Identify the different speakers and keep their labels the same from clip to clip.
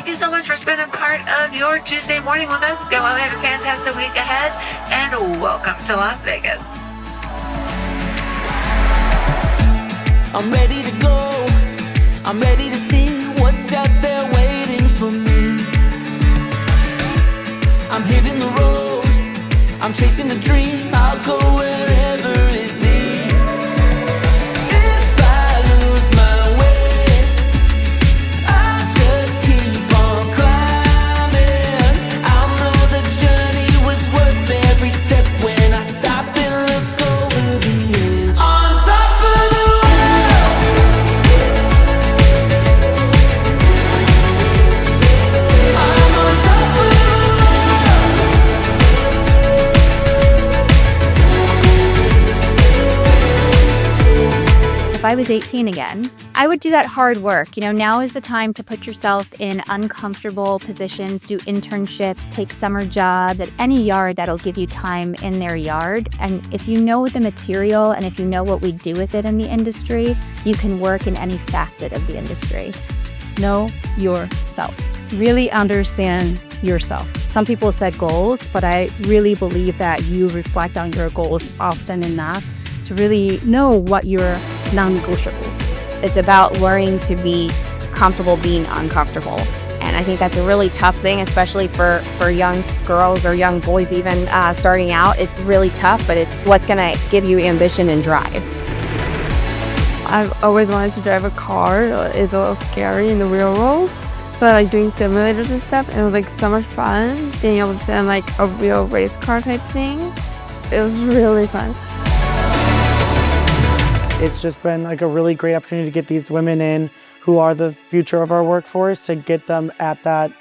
Speaker 1: thank you so much for spending part of your Tuesday morning with us. Go out and have a fantastic week ahead, and welcome to Las Vegas.
Speaker 2: I'm ready to go. I'm ready to see what's out there waiting for me. I'm hitting the road. I'm chasing the dream. I'll go wherever it leads. If I lose my way, I'll just keep on climbing. I'll know the journey was worth every step when I stop and look over the edge. On top of the
Speaker 3: If I was 18 again, I would do that hard work. Now is the time to put yourself in uncomfortable positions, do internships, take summer jobs at any yard that'll give you time in their yard. And if you know the material and if you know what we do with it in the industry, you can work in any facet of the industry.
Speaker 4: Know yourself. Really understand yourself. Some people set goals, but I really believe that you reflect on your goals often enough to really know what your non-negotiables.
Speaker 5: It's about learning to be comfortable being uncomfortable. And I think that's a really tough thing, especially for young girls or young boys even starting out. It's really tough, but it's what's going to give you ambition and drive.
Speaker 6: I've always wanted to drive a car. It's a little scary in the real world. So I like doing simulators and stuff, and it was like so much fun being able to sit in like a real race car type thing. It was really fun.
Speaker 7: It's just been like a really great opportunity to get these women in who are the future of our workforce, to get them at that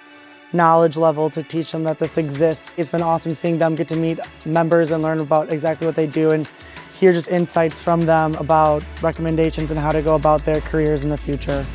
Speaker 7: knowledge level, to teach them that this exists. It's been awesome seeing them get to meet members and learn about exactly what they do and hear just insights from them about recommendations and how to go about their careers in the future.